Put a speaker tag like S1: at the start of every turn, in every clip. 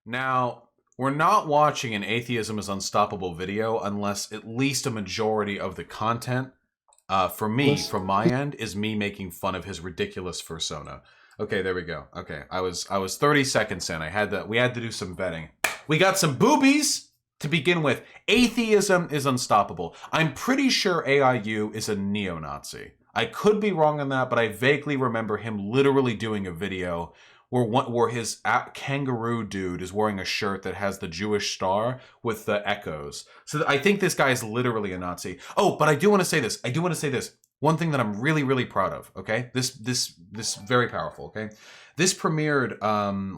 S1: Now, we're not watching an Atheism is Unstoppable video unless at least a majority of the content, for me, from my end, is me making fun of his ridiculous persona. Okay, there we go. Okay, I was 30 seconds in. We had to do some vetting. We got some boobies to begin with. Atheism is Unstoppable. I'm pretty sure AIU is a neo-Nazi. I could be wrong on that, but I vaguely remember him literally doing a video where his kangaroo dude is wearing a shirt that has the Jewish star with the echoes. So I think this guy is literally a Nazi. Oh, but I do want to say this. One thing that I'm really, really proud of, okay? This very powerful, okay? This premiered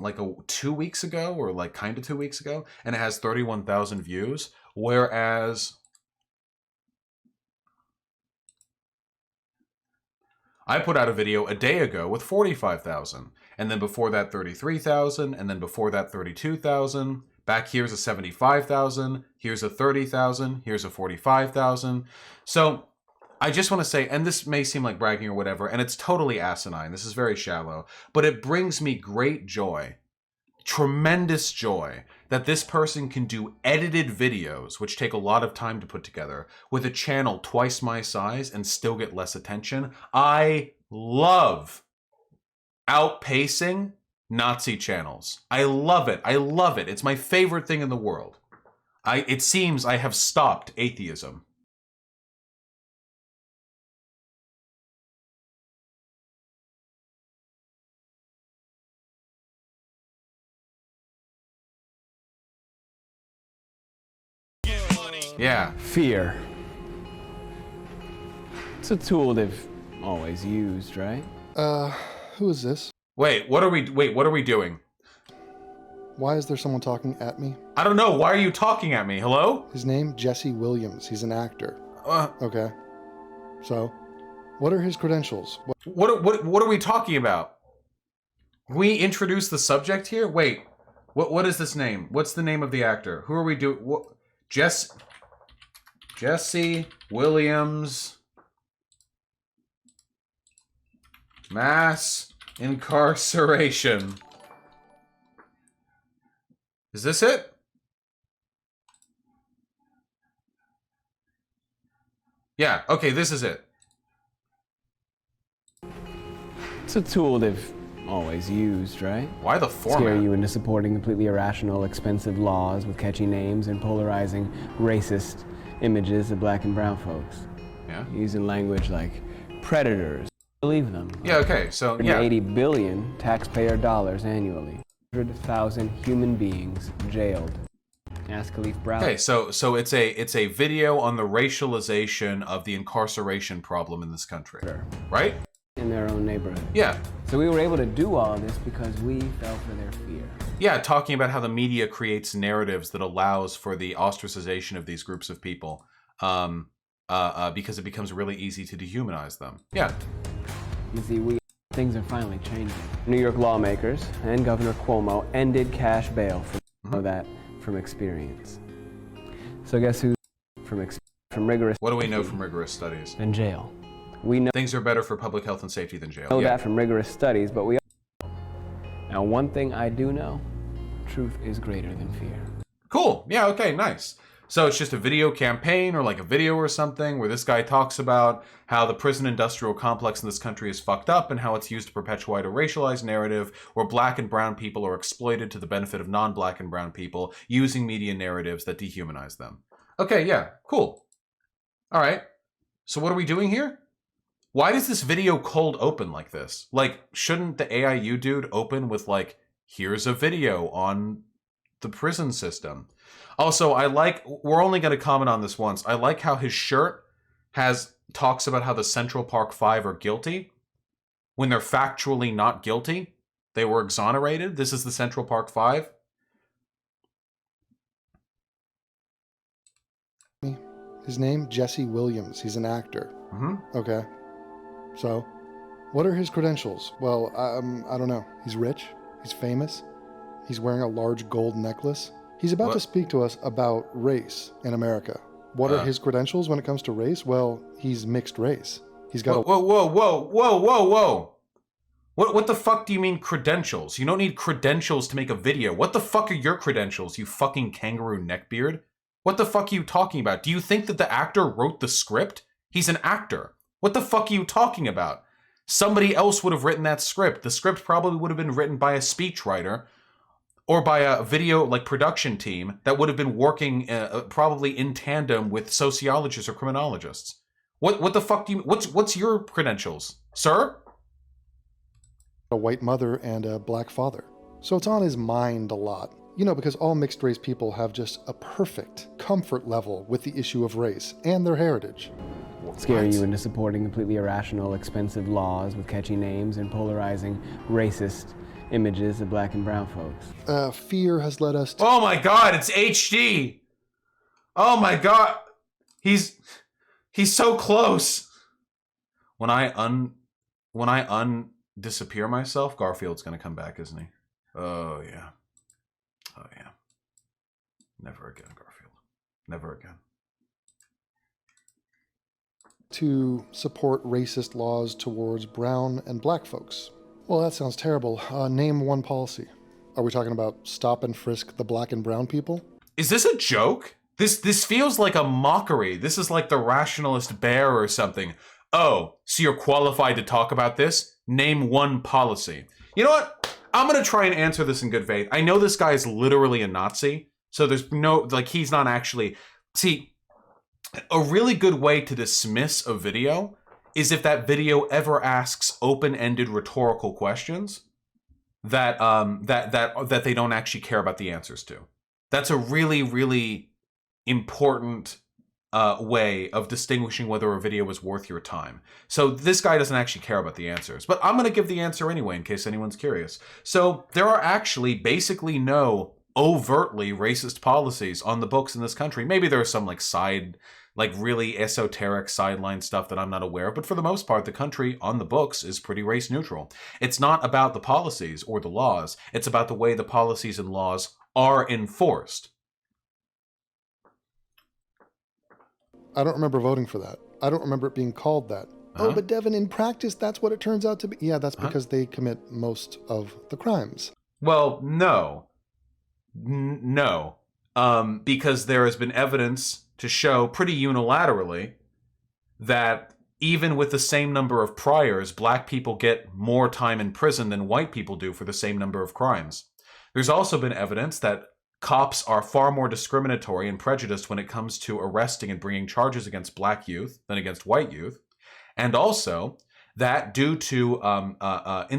S1: like 2 weeks ago, or like kind of 2 weeks ago, and it has 31,000 views, whereas I put out a video a day ago with 45,000, and then before that 33,000, and then before that 32,000. Back here's a 75,000, here's a 30,000, here's a 45,000. So I just want to say, and this may seem like bragging or whatever, and it's totally asinine, this is very shallow, but it brings me great joy, tremendous joy, that this person can do edited videos, which take a lot of time to put together, with a channel twice my size and still get less attention. I love outpacing Nazi channels. I love it. I love it. It's my favorite thing in the world. It seems I have stopped atheism. Yeah.
S2: Fear. It's a tool they've always used, right?
S3: Who is this?
S1: Wait, what are we doing?
S3: Why is there someone talking at me?
S1: I don't know. Why are you talking at me? Hello?
S3: His name, Jesse Williams. He's an actor. Okay. So, what are his credentials?
S1: What are we talking about? We introduce the subject here? Wait. What is this name? What's the name of the actor? Who are we doing? Jesse Williams. Mass incarceration. Is this it? Yeah, okay, this is it.
S2: It's a tool they've always used, right?
S1: Why the format?
S2: Scare you into supporting completely irrational, expensive laws with catchy names and polarizing, racist images of black and brown folks.
S1: Yeah.
S2: Using language like predators. Believe them.
S1: Yeah, okay, so, yeah.
S2: 80 billion taxpayer dollars annually. 100,000 human beings jailed. Ask Khalif Browder.
S1: Okay, so it's a video on the racialization of the incarceration problem in this country, right?
S2: In their own neighborhood.
S1: Yeah.
S2: So we were able to do all of this because we fell for their fear.
S1: Yeah, talking about how the media creates narratives that allows for the ostracization of these groups of people, because it becomes really easy to dehumanize them. Yeah.
S2: You see, things are finally changing. New York lawmakers and Governor Cuomo ended cash bail for that from experience. So guess who's from rigorous?
S1: What do we know from rigorous studies?
S2: In jail. We know
S1: things are better for public health and safety than jail.
S2: That from rigorous studies, but we now one thing I do know, truth is greater than fear.
S1: Cool. Yeah, okay, nice. So it's just a video campaign or like a video or something where this guy talks about how the prison industrial complex in this country is fucked up and how it's used to perpetuate a racialized narrative where black and brown people are exploited to the benefit of non-black and brown people using media narratives that dehumanize them. Okay, yeah, cool. All right. So what are we doing here? Why does this video cold open like this? Like, shouldn't the AIU dude open with like, here's a video on the prison system? Also, we're only going to comment on this once. I like how his shirt talks about how the Central Park Five are guilty when they're factually not guilty. They were exonerated. This is the Central Park Five.
S3: His name, Jesse Williams. He's an actor.
S1: Mm-hmm.
S3: Okay. So, what are his credentials? Well, I don't know. He's rich. He's famous. He's wearing a large gold necklace. He's about to speak to us about race in America. What are his credentials when it comes to race? Well, he's mixed race. He's got
S1: whoa. What the fuck do you mean credentials? You don't need credentials to make a video. What the fuck are your credentials, you fucking kangaroo neckbeard? What the fuck are you talking about? Do you think that the actor wrote the script? He's an actor. What the fuck are you talking about? Somebody else would have written that script. The script probably would have been written by a speechwriter or by a video like production team that would have been working probably in tandem with sociologists or criminologists. What the fuck do you, what's your credentials, sir?
S3: A white mother and a black father. So it's on his mind a lot. You know, because all mixed race people have just a perfect comfort level with the issue of race and their heritage.
S2: Scare you into supporting completely irrational, expensive laws with catchy names and polarizing racist images of black and brown folks.
S3: Fear has led us to...
S1: Oh my god, it's HD! Oh my god! He's so close! When I disappear myself, Garfield's gonna come back, isn't he? Oh yeah. Oh yeah. Never again, Garfield. Never again.
S3: To support racist laws towards brown and black folks. Well, that sounds terrible. Name one policy. Are we talking about stop and frisk the black and brown people?
S1: Is this a joke? This feels like a mockery. This is like the rationalist bear or something. Oh, so you're qualified to talk about this? Name one policy. You know what? I'm gonna try and answer this in good faith. I know this guy is literally a Nazi, so there's no, like, he's not actually... See, a really good way to dismiss a video is if that video ever asks open-ended rhetorical questions that that they don't actually care about the answers to. That's a really, really important way of distinguishing whether a video is worth your time. So this guy doesn't actually care about the answers, but I'm going to give the answer anyway in case anyone's curious. So there are actually basically no overtly racist policies on the books in this country. Maybe there are some like really esoteric sideline stuff that I'm not aware of, but for the most part, the country on the books is pretty race neutral. It's not about the policies or the laws. It's about the way the policies and laws are enforced.
S3: I don't remember voting for that. I don't remember it being called that. Oh, but Devin, in practice, that's what it turns out to be. Yeah, that's because they commit most of the crimes.
S1: Well, no. No. Because there has been evidence to show pretty unilaterally that even with the same number of priors, black people get more time in prison than white people do for the same number of crimes. There's also been evidence that cops are far more discriminatory and prejudiced when it comes to arresting and bringing charges against black youth than against white youth. And also that due to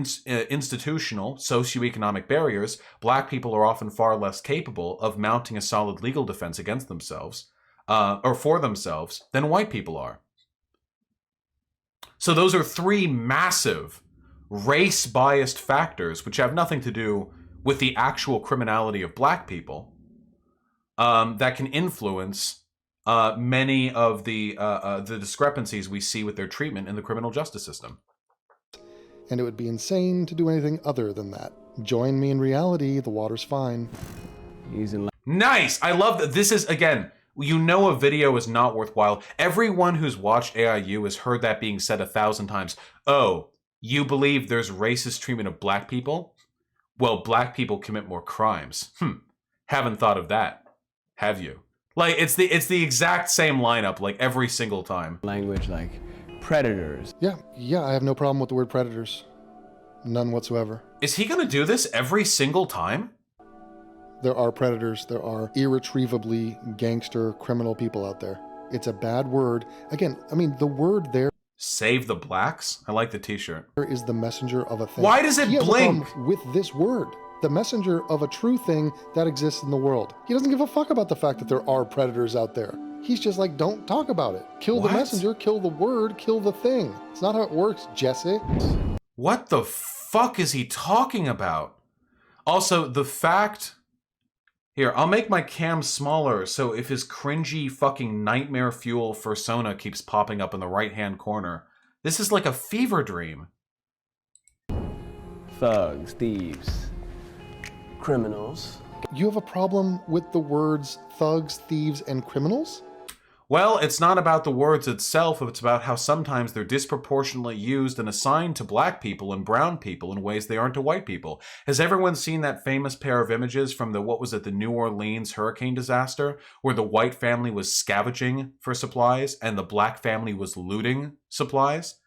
S1: institutional socioeconomic barriers, black people are often far less capable of mounting a solid legal defense against themselves or for themselves than white people are. So those are three massive race-biased factors which have nothing to do with the actual criminality of black people that can influence many of the discrepancies we see with their treatment in the criminal justice system.
S3: And it would be insane to do anything other than that. Join me in reality, the water's fine.
S1: Nice! I love that. This is, again, you know a video is not worthwhile. Everyone who's watched AIU has heard that being said 1,000 times. Oh, you believe there's racist treatment of black people? Well, black people commit more crimes. Haven't thought of that, have you? Like, it's the exact same lineup, like, every single time.
S2: Language like predators.
S3: Yeah, I have no problem with the word predators. None whatsoever.
S1: Is he gonna do this every single time?
S3: There are predators. There are irretrievably gangster criminal people out there. It's a bad word. Again, I mean, the word there...
S1: Save the blacks? I like the t-shirt.
S3: ...is the messenger of a thing.
S1: Why does it blink?
S3: With this word. The messenger of a true thing that exists in the world. He doesn't give a fuck about the fact that there are predators out there. He's just like, don't talk about it. Kill the messenger, kill the word, kill the thing. It's not how it works, Jesse.
S1: What the fuck is he talking about? Also, the fact... Here, I'll make my cam smaller so if his cringy fucking nightmare fuel fursona keeps popping up in the right-hand corner. This is like a fever dream.
S2: Thugs, thieves, criminals.
S3: You have a problem with the words thugs, thieves, and criminals?
S1: Well, it's not about the words itself, it's about how sometimes they're disproportionately used and assigned to black people and brown people in ways they aren't to white people. Has everyone seen that famous pair of images from the New Orleans hurricane disaster, where the white family was scavenging for supplies and the black family was looting supplies?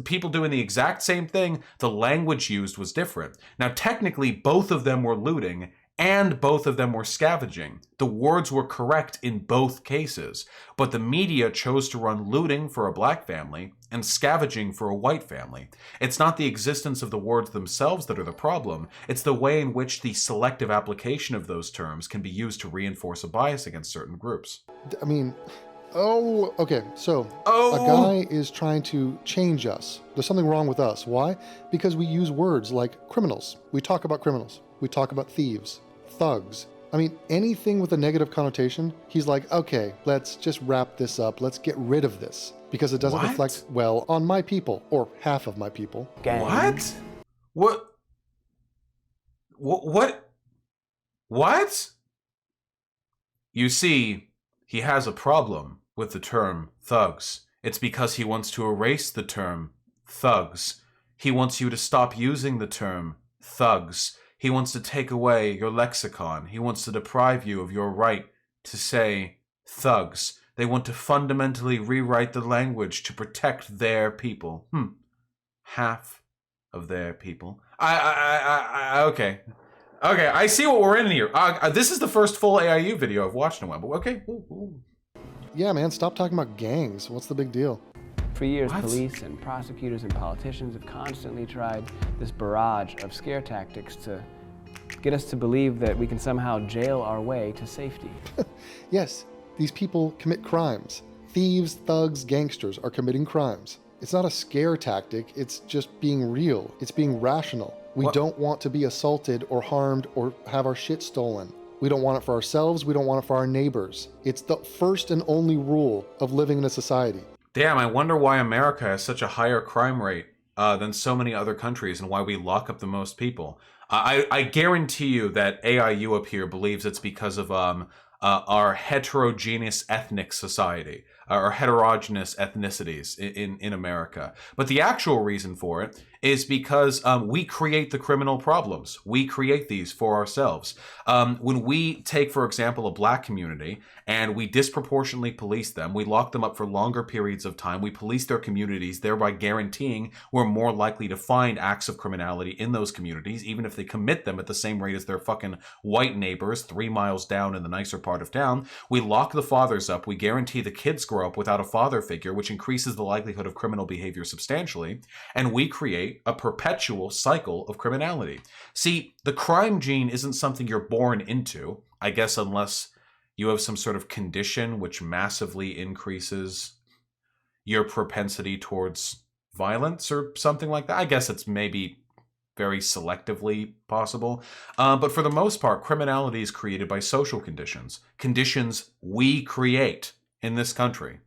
S1: People doing the exact same thing, the language used was different. Now, technically, both of them were looting, and both of them were scavenging. The words were correct in both cases, but the media chose to run looting for a black family and scavenging for a white family. It's not the existence of the words themselves that are the problem, it's the way in which the selective application of those terms can be used to reinforce a bias against certain groups.
S3: I mean, okay, so a guy is trying to change us. There's something wrong with us. Why? Because we use words like criminals. We talk about criminals. We talk about thieves. Thugs. I mean, anything with a negative connotation, he's like, okay, let's just wrap this up. Let's get rid of this because it doesn't reflect well on my people or half of my people.
S1: What? What? You see, he has a problem with the term thugs. It's because he wants to erase the term thugs. He wants you to stop using the term thugs. He wants to take away your lexicon. He wants to deprive you of your right to say thugs. They want to fundamentally rewrite the language to protect their people. Half of their people. Okay. Okay, I see what we're in here. This is the first full AIU video I've watched in a while, but okay. Ooh.
S3: Yeah, man, stop talking about gangs. What's the big deal?
S2: For years, police and prosecutors and politicians have constantly tried this barrage of scare tactics to get us to believe that we can somehow jail our way to safety.
S3: Yes, these people commit crimes. Thieves, thugs, gangsters are committing crimes. It's not a scare tactic, it's just being real. It's being rational. We don't want to be assaulted or harmed or have our shit stolen. We don't want it for ourselves, we don't want it for our neighbors. It's the first and only rule of living in a society.
S1: Damn, I wonder why America has such a higher crime rate than so many other countries and why we lock up the most people. I guarantee you that AIU up here believes it's because of our heterogeneous ethnic society, or heterogeneous ethnicities in America. But the actual reason for it is because we create the criminal problems. We create these for ourselves. When we take, for example, a black community and we disproportionately police them, we lock them up for longer periods of time, we police their communities, thereby guaranteeing we're more likely to find acts of criminality in those communities, even if they commit them at the same rate as their fucking white neighbors 3 miles down in the nicer part of town. We lock the fathers up, we guarantee the kids grow up without a father figure, which increases the likelihood of criminal behavior substantially, and we create a perpetual cycle of criminality. See, the crime gene isn't something you're born into, I guess, unless you have some sort of condition which massively increases your propensity towards violence or something like that. I guess it's maybe very selectively possible. But for the most part, criminality is created by social conditions. Conditions we create in this country.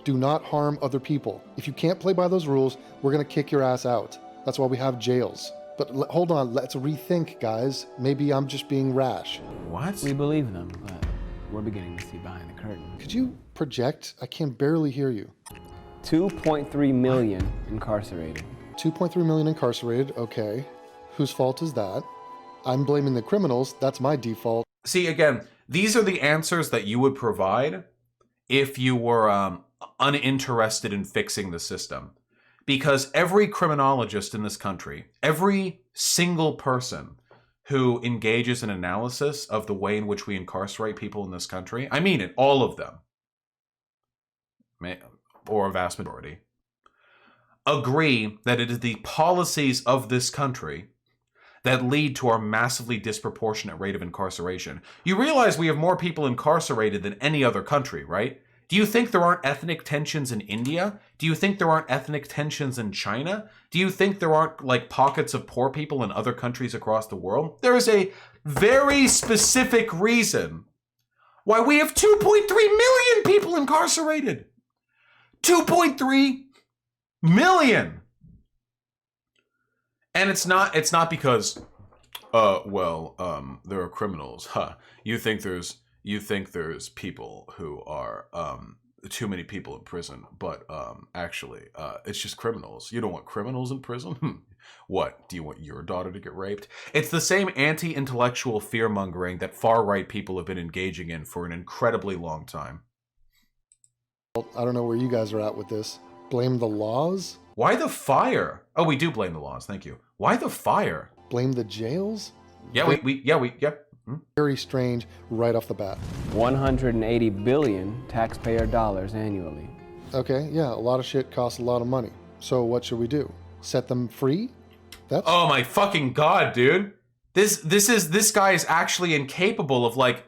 S3: Do not harm other people. If you can't play by those rules, we're going to kick your ass out. That's why we have jails. But hold on, let's rethink, guys. Maybe I'm just being rash.
S1: What?
S2: We believe them, but we're beginning to see behind the curtain.
S3: Could you project? I can barely hear you.
S2: 2.3 million incarcerated.
S3: 2.3 million incarcerated, okay. Whose fault is that? I'm blaming the criminals, that's my default.
S1: See, again, these are the answers that you would provide if you were uninterested in fixing the system. Because every criminologist in this country, every single person who engages in analysis of the way in which we incarcerate people in this country, I mean it, all of them, or a vast majority, agree that it is the policies of this country that lead to our massively disproportionate rate of incarceration. You realize we have more people incarcerated than any other country, right? Do you think there aren't ethnic tensions in India? Do you think there aren't ethnic tensions in China? Do you think there aren't like pockets of poor people in other countries across the world? There is a very specific reason why we have 2.3 million people incarcerated. 2.3 million. And it's not because there are criminals. You think there's you think there's people who are too many people in prison, but actually it's just criminals. You don't want criminals in prison? What, do you want your daughter to get raped? It's the same anti-intellectual fear-mongering that far-right people have been engaging in for an incredibly long time.
S3: I don't know where you guys are at with this. Blame the laws?
S1: Why the fire? Oh, we do blame the laws, thank you. Why the fire?
S3: Blame the jails?
S1: Yeah, yeah.
S3: Very strange right off the bat.
S2: 180 billion taxpayer dollars annually.
S3: Okay, yeah, a lot of shit costs a lot of money. So what should we do? Set them free? That's
S1: Oh my fucking god, dude. This guy is actually incapable of, like,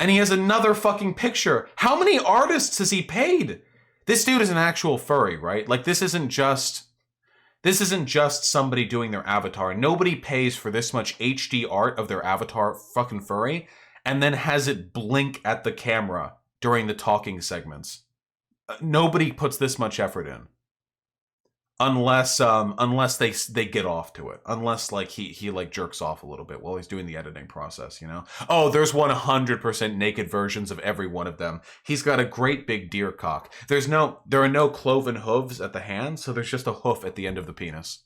S1: and he has another fucking picture. How many artists has he paid? This dude is an actual furry, right? Like, this isn't just somebody doing their avatar. Nobody pays for this much HD art of their avatar fucking furry and then has it blink at the camera during the talking segments. Nobody puts this much effort in. Unless they get off to it. Unless, like, he like jerks off a little bit while he's doing the editing process, you know? Oh, there's 100% naked versions of every one of them. He's got a great big deer cock. There are no cloven hooves at the hand, so there's just a hoof at the end of the penis.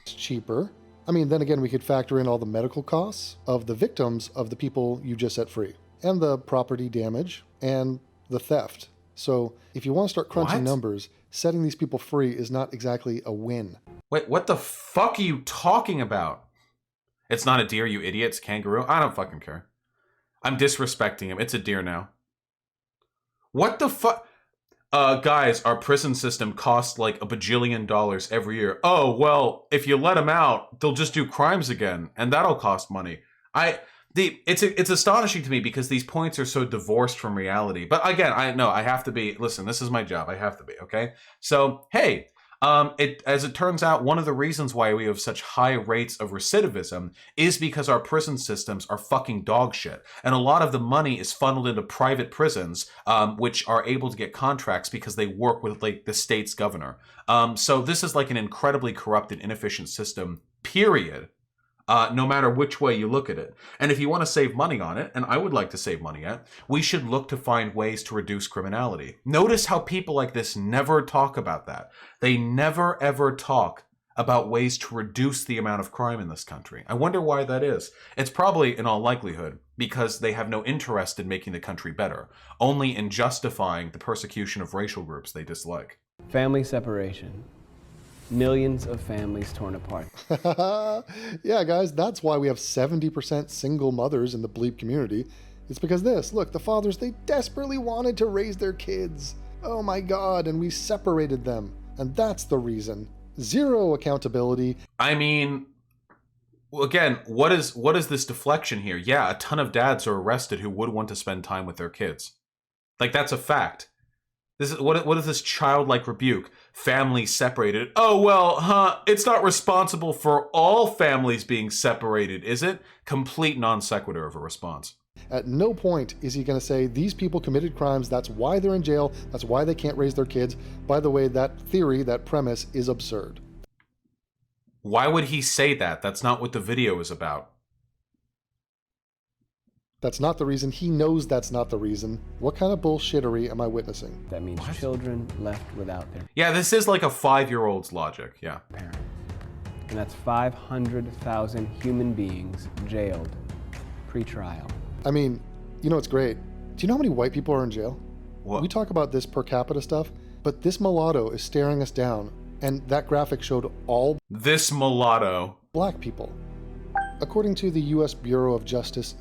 S3: cheaper. I mean, then again, we could factor in all the medical costs of the victims of the people you just set free, and the property damage, and the theft. So if you want to start crunching numbers, setting these people free is not exactly a win.
S1: Wait, what the fuck are you talking about? It's not a deer, you idiots. Kangaroo? I don't fucking care. I'm disrespecting him. It's a deer now. What the fuck? Guys, our prison system costs like $1 bajillion every year. Oh, well, if you let them out, they'll just do crimes again, and that'll cost money. It's astonishing to me because these points are so divorced from reality. But again, I have to be, listen, this is my job. I have to be, okay? So, hey, as it turns out, one of the reasons why we have such high rates of recidivism is because our prison systems are fucking dog shit. And a lot of the money is funneled into private prisons, which are able to get contracts because they work with like the state's governor. So this is like an incredibly corrupt and inefficient system, period. No matter which way you look at it. And if you want to save money on it, and I would like to save money at, we should look to find ways to reduce criminality. Notice how people like this never talk about that. They never ever talk about ways to reduce the amount of crime in this country. I wonder why that is. It's probably, in all likelihood, because they have no interest in making the country better, only in justifying the persecution of racial groups they dislike.
S2: Family separation. Millions of families torn apart.
S3: Yeah, guys, that's why we have 70% single mothers in the bleep community. It's because look, the fathers, they desperately wanted to raise their kids. Oh my God, and we separated them. And that's the reason. Zero accountability.
S1: I mean, again, what is this deflection here? Yeah, a ton of dads are arrested who would want to spend time with their kids. Like, that's a fact. This is what is this childlike rebuke? Families separated. Oh, well, it's not responsible for all families being separated, is it? Complete non sequitur of a response.
S3: At no point is he going to say these people committed crimes, that's why they're in jail, that's why they can't raise their kids. By the way, that theory, that premise is absurd.
S1: Why would he say that? That's not what the video is about.
S3: That's not the reason. He knows that's not the reason. What kind of bullshittery am I witnessing?
S2: That means children left without their
S1: Yeah, this is like a 5-year-old's logic, yeah.
S2: parent. And that's 500,000 human beings jailed pre-trial.
S3: I mean, you know what's great? Do you know how many white people are in jail?
S1: What?
S3: We talk about this per capita stuff, but this mulatto is staring us down, and that graphic showed all
S1: This mulatto.
S3: black people. According to the U.S. Bureau of Justice...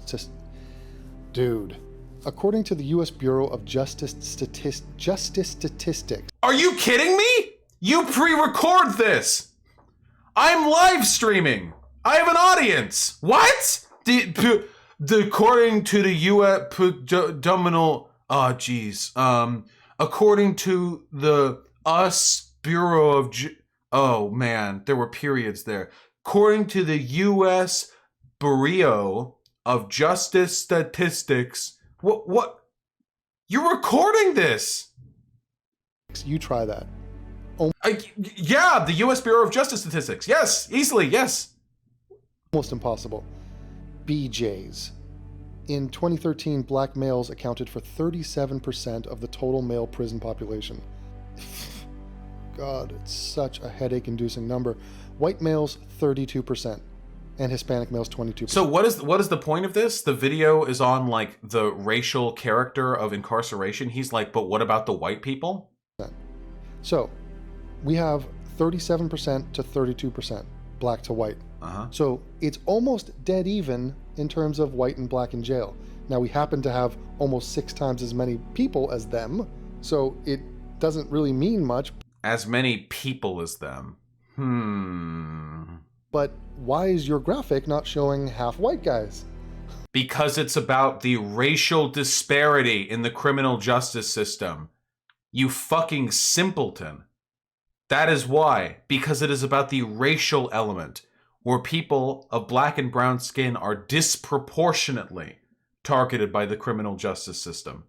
S3: According to the U.S. Bureau of Justice Statistics...
S1: Are you kidding me? You pre-record this. I'm live streaming. I have an audience. What? According to the U.S. According to the US Bureau of oh man, there were periods there. According to the U.S. Bureau of Justice Statistics. What? You're recording this?
S3: You try that.
S1: Yeah, the U.S. Bureau of Justice Statistics. Yes, easily, yes.
S3: Almost impossible. BJs. In 2013, black males accounted for 37% of the total male prison population. God, it's such a headache-inducing number. White males, 32%, and Hispanic males, 22%.
S1: So what is the point of this? The video is on, like, the racial character of incarceration. He's like, but what about the white people?
S3: So we have 37% to 32% black to white. So it's almost dead even in terms of white and black in jail. Now, we happen to have almost 6 times as many people as them, so it doesn't really mean much.
S1: As many people as them.
S3: But why is your graphic not showing half white guys?
S1: Because it's about the racial disparity in the criminal justice system. You fucking simpleton. That is why. Because it is about the racial element, where people of black and brown skin are disproportionately targeted by the criminal justice system.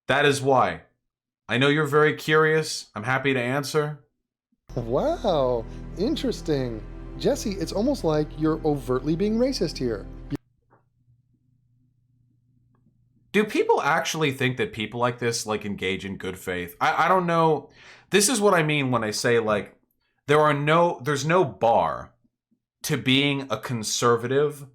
S1: That is why. I know you're very curious. I'm happy to answer.
S3: Wow, interesting. Jesse, it's almost like you're overtly being racist here.
S1: Do people actually think that people like this, like, engage in good faith? I don't know. This is what I mean when I say, like, there's no bar to being a conservative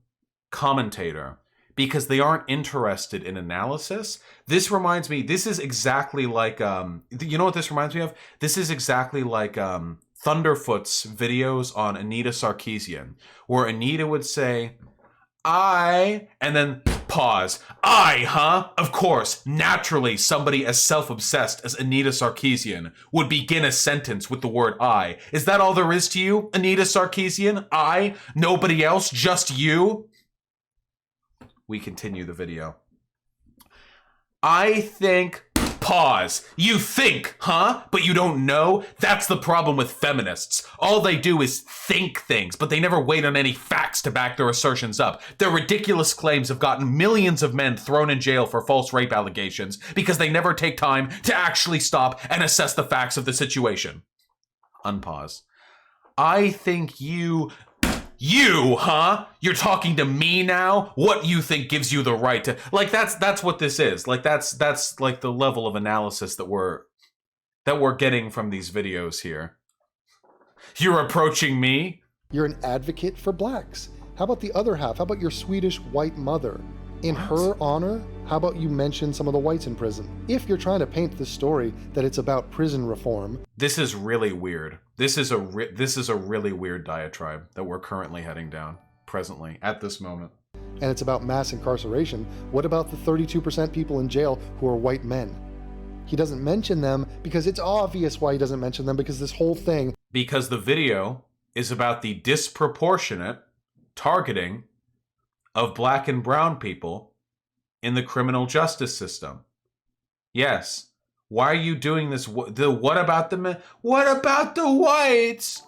S1: commentator because they aren't interested in analysis. This reminds me, this is exactly like, you know what this reminds me of? This is exactly like Thunderfoot's videos on Anita Sarkeesian, where Anita would say, and then pause. Huh? Of course, naturally, somebody as self-obsessed as Anita Sarkeesian would begin a sentence with the word I. Is that all there is to you, Anita Sarkeesian? I? Nobody else? Just you? We continue the video. I think... Pause. You think, huh? But you don't know? That's the problem with feminists. All they do is think things, but they never wait on any facts to back their assertions up. Their ridiculous claims have gotten millions of men thrown in jail for false rape allegations because they never take time to actually stop and assess the facts of the situation. Unpause. I think you, huh? You're talking to me now? What you think gives you the right to... Like, that's what this is. Like, that's like the level of analysis that we're getting from these videos here. You're approaching me?
S3: You're an advocate for blacks. How about the other half? How about your Swedish white mother? In her honor, how about you mention some of the whites in prison? If you're trying to paint the story that it's about prison reform.
S1: This is really weird. This is a really weird diatribe that we're currently heading down, presently, at this moment.
S3: And it's about mass incarceration. What about the 32% people in jail who are white men? He doesn't mention them because it's obvious why he doesn't mention them, because this whole thing...
S1: Because the video is about the disproportionate targeting of black and brown people in the criminal justice system. Yes. Why are you doing this? What about the men? What about the whites?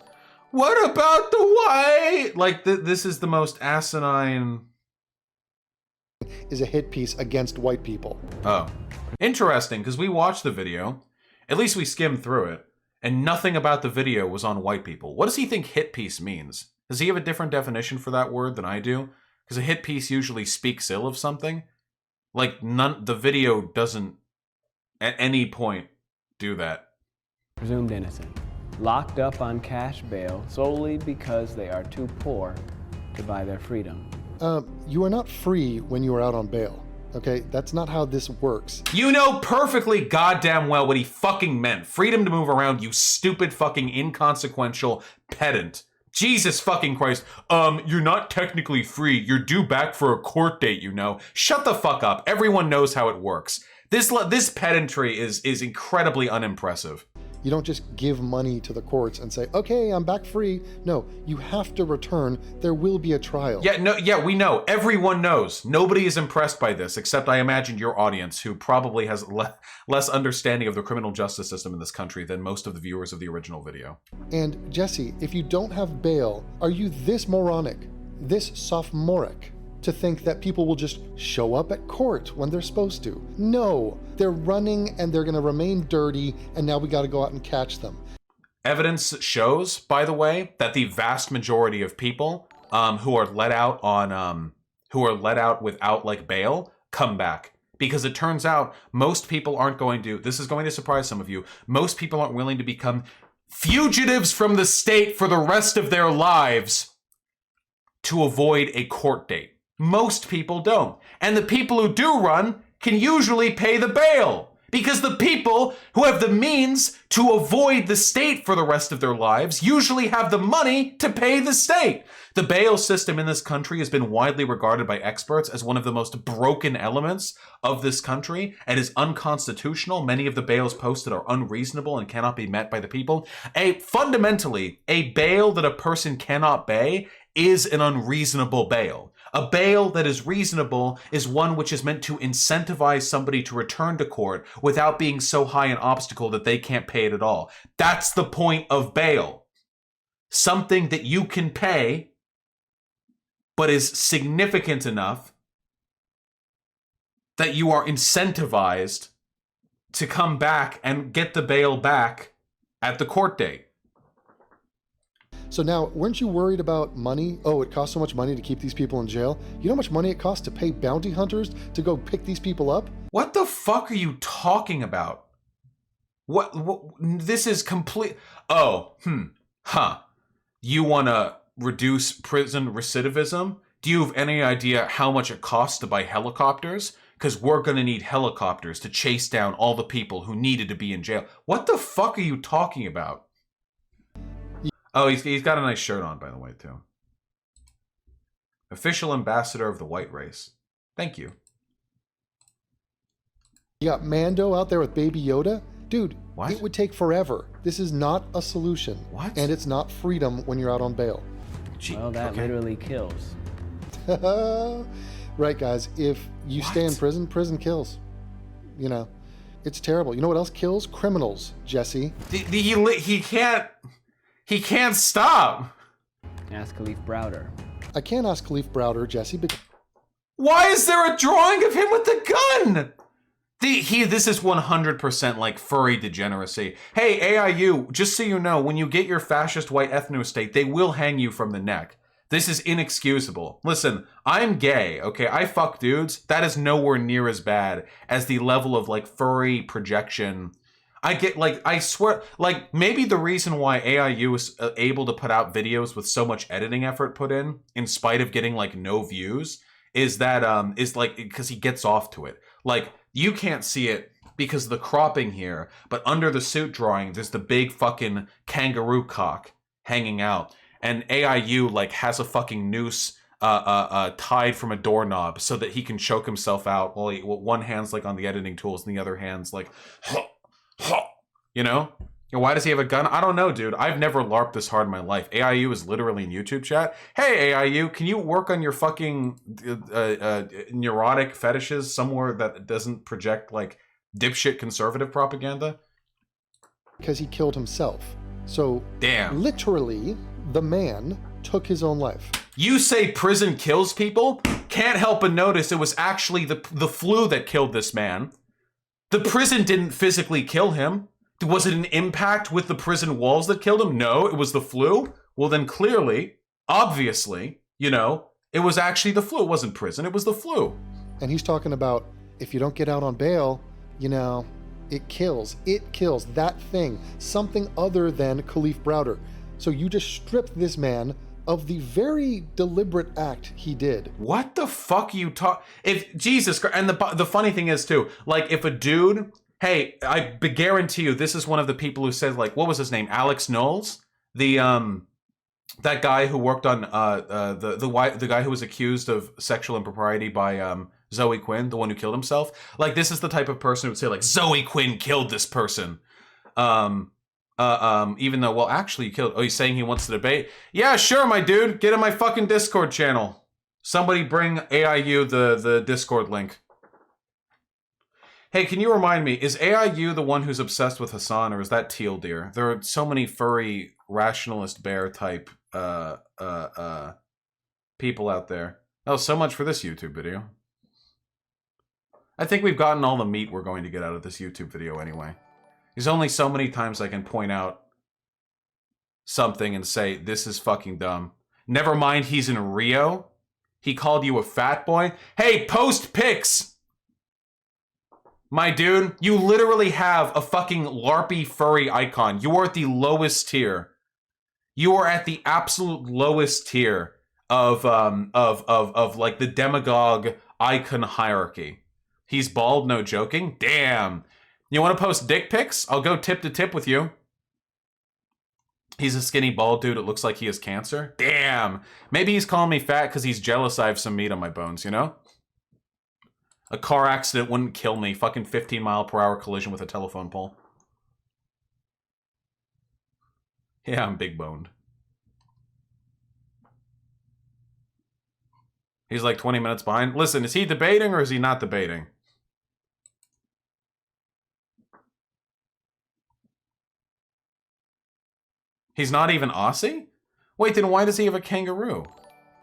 S1: What about the white? Like, this is the most asinine...
S3: is a hit piece against white people.
S1: Oh. Interesting, because we watched the video. At least we skimmed through it. And nothing about the video was on white people. What does he think hit piece means? Does he have a different definition for that word than I do? Because a hit piece usually speaks ill of something. Like, the video doesn't at any point do that.
S2: Presumed innocent. Locked up on cash bail solely because they are too poor to buy their freedom.
S3: You are not free when you are out on bail. Okay? That's not how this works.
S1: You know perfectly goddamn well what he fucking meant. Freedom to move around, you stupid fucking inconsequential pedant. Jesus fucking Christ. You're not technically free. You're due back for a court date, you know. Shut the fuck up. Everyone knows how it works. This pedantry is incredibly unimpressive.
S3: You don't just give money to the courts and say, okay, I'm back free. No, you have to return. There will be a trial.
S1: Yeah, we know. Everyone knows. Nobody is impressed by this, except I imagine your audience, who probably has less understanding of the criminal justice system in this country than most of the viewers of the original video.
S3: And Jesse, if you don't have bail, are you this moronic, this sophomoric, to think that people will just show up at court when they're supposed to? No, they're running and they're gonna remain dirty, and now we gotta go out and catch them.
S1: Evidence shows, by the way, that the vast majority of people who are let out on who are let out without like bail come back. Because it turns out most people aren't going to, this is going to surprise some of you, most people aren't willing to become fugitives from the state for the rest of their lives to avoid a court date. Most people don't. And the people who do run can usually pay the bail. Because the people who have the means to avoid the state for the rest of their lives usually have the money to pay the state. The bail system in this country has been widely regarded by experts as one of the most broken elements of this country and is unconstitutional. Many of the bails posted are unreasonable and cannot be met by the people. Fundamentally, a bail that a person cannot pay is an unreasonable bail. A bail that is reasonable is one which is meant to incentivize somebody to return to court without being so high an obstacle that they can't pay it at all. That's the point of bail. Something that you can pay, but is significant enough that you are incentivized to come back and get the bail back at the court date.
S3: So now, weren't you worried about money? Oh, it costs so much money to keep these people in jail. You know how much money it costs to pay bounty hunters to go pick these people up?
S1: What the fuck are you talking about? What this is complete. Oh, You want to reduce prison recidivism? Do you have any idea how much it costs to buy helicopters? Because we're going to need helicopters to chase down all the people who needed to be in jail. What the fuck are you talking about? Oh, he's got a nice shirt on, by the way, too. Official ambassador of the white race. Thank you.
S3: You got Mando out there with Baby Yoda? Dude,
S1: what?
S3: It would take forever. This is not a solution.
S1: What?
S3: And it's not freedom when you're out on bail.
S1: Gee,
S2: Well, that literally kills.
S3: Right, guys. If you stay in prison, prison kills. You know, it's terrible. You know what else kills? Criminals, Jesse.
S1: He can't stop.
S2: Ask Khalif Browder.
S3: I can't ask Khalif Browder, Jesse, because...
S1: Why is there a drawing of him with the gun? This is 100% like furry degeneracy. Hey, AIU, just so you know, when you get your fascist white ethno-state, they will hang you from the neck. This is inexcusable. Listen, I'm gay, okay? I fuck dudes. That is nowhere near as bad as the level of like furry projection. I get like, I swear, like maybe the reason why AIU is able to put out videos with so much editing effort put in spite of getting like no views, is that, is like, because he gets off to it. Like, you can't see it because of the cropping here, but under the suit drawing, there's the big fucking kangaroo cock hanging out. And AIU like has a fucking noose tied from a doorknob so that he can choke himself out while one hand's like on the editing tools and the other hand's like, you know? Why does he have a gun? I don't know, dude. I've never LARPed this hard in my life. AIU is literally in YouTube chat. Hey, AIU, can you work on your fucking neurotic fetishes somewhere that doesn't project like dipshit conservative propaganda?
S3: Because he killed himself. So,
S1: damn.
S3: Literally, the man took his own life.
S1: You say prison kills people? Can't help but notice it was actually the flu that killed this man. The prison didn't physically kill him. Was it an impact with the prison walls that killed him? No, it was the flu. Well, then clearly, obviously, you know, it was actually the flu. It wasn't prison. It was the flu.
S3: And he's talking about if you don't get out on bail, you know, it kills. It kills that thing. Something other than Khalif Browder. So you just stripped this man of the very deliberate act he did.
S1: What the fuck you talk? If Jesus Christ, and the funny thing is too, like if a dude, hey, I guarantee you, this is one of the people who said like, what was his name? Alex Knowles, the that guy who worked on the guy who was accused of sexual impropriety by Zoe Quinn, the one who killed himself. Like this is the type of person who would say like Zoe Quinn killed this person. Even though, well, actually he killed, he's saying he wants to debate. Yeah, sure, my dude. Get in my fucking Discord channel. Somebody bring AIU the Discord link. Hey, can you remind me, is AIU the one who's obsessed with Hassan, or is that Teal Deer? There are so many furry, rationalist bear type people out there. Oh, so much for this YouTube video. I think we've gotten all the meat we're going to get out of this YouTube video anyway. There's only so many times I can point out something and say, this is fucking dumb. Never mind he's in Rio. He called you a fat boy. Hey, post pics! My dude, you literally have a fucking LARPy furry icon. You are at the lowest tier. You are at the absolute lowest tier of like the demagogue icon hierarchy. He's bald, no joking. Damn. You want to post dick pics? I'll go tip to tip with you. He's a skinny bald dude. It looks like he has cancer. Damn. Maybe he's calling me fat because he's jealous I have some meat on my bones, you know? A car accident wouldn't kill me. Fucking 15-mile-per-hour collision with a telephone pole. Yeah, I'm big boned. He's like 20 minutes behind. Listen, is he debating or is he not debating? He's not even Aussie? Wait, then why does he have a kangaroo?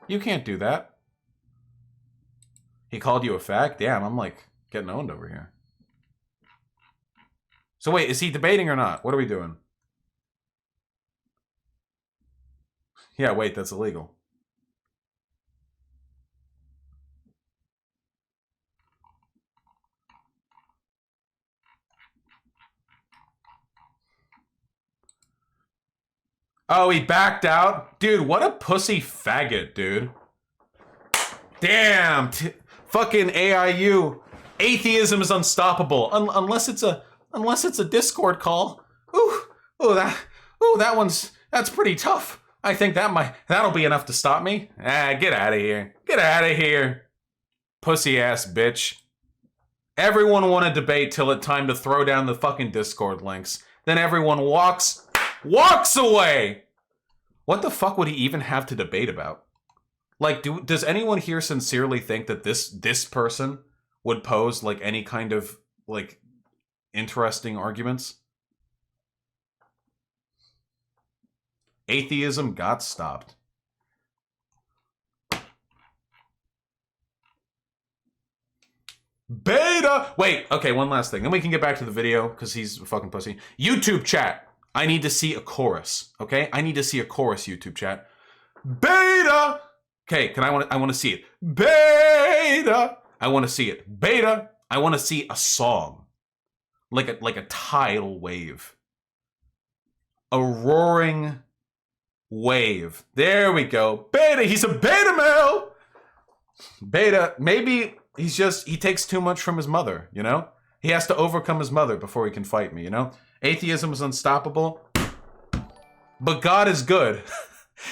S1: You can't do that. He called you a fag? Damn, I'm like getting owned over here. So wait, is he debating or not? What are we doing? Yeah, wait, that's illegal. Oh, he backed out? Dude, what a pussy faggot, dude. Damn. Fucking AIU. Atheism is unstoppable. Unless it's a Discord call. That's pretty tough. I think that'll be enough to stop me. Get out of here. Get out of here. Pussy ass bitch. Everyone want to debate till it's time to throw down the fucking Discord links. Then everyone walks away. What the fuck would he even have to debate about? Like, does anyone here sincerely think that this person would pose like any kind of like interesting arguments? Atheism got stopped. Beta! Wait, okay, one last thing. Then we can get back to the video, because he's a fucking pussy. YouTube chat. I need to see a chorus, okay? I need to see a chorus, YouTube chat. Beta! Okay, I want to see it. Beta! I want to see it. Beta! I want to see a song. Like a tidal wave. A roaring wave. There we go. Beta! He's a beta male! Beta, maybe he takes too much from his mother, you know? He has to overcome his mother before he can fight me, you know? Atheism is unstoppable, but God is good.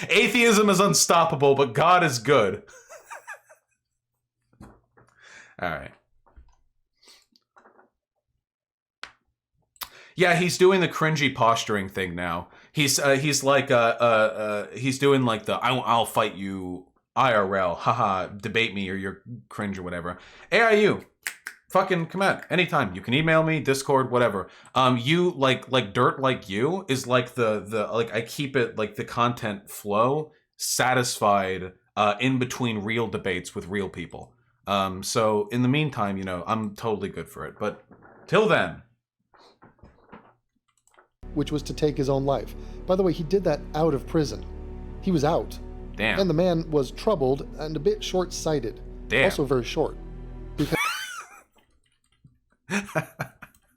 S1: Atheism is unstoppable, but God is good. All right. Yeah, he's doing the cringy posturing thing now. He's like he's doing like the I'll fight you IRL, haha, debate me or you're cringe or whatever. AIU, fucking come on, anytime. You can email me, Discord, whatever. You like dirt like you is like the like I keep it like the content flow satisfied in between real debates with real people. So in the meantime, you know, I'm totally good for it. But till then.
S3: Which was to take his own life. By the way, he did that out of prison. He was out.
S1: Damn.
S3: And the man was troubled and a bit short-sighted.
S1: Damn.
S3: Also very short. Because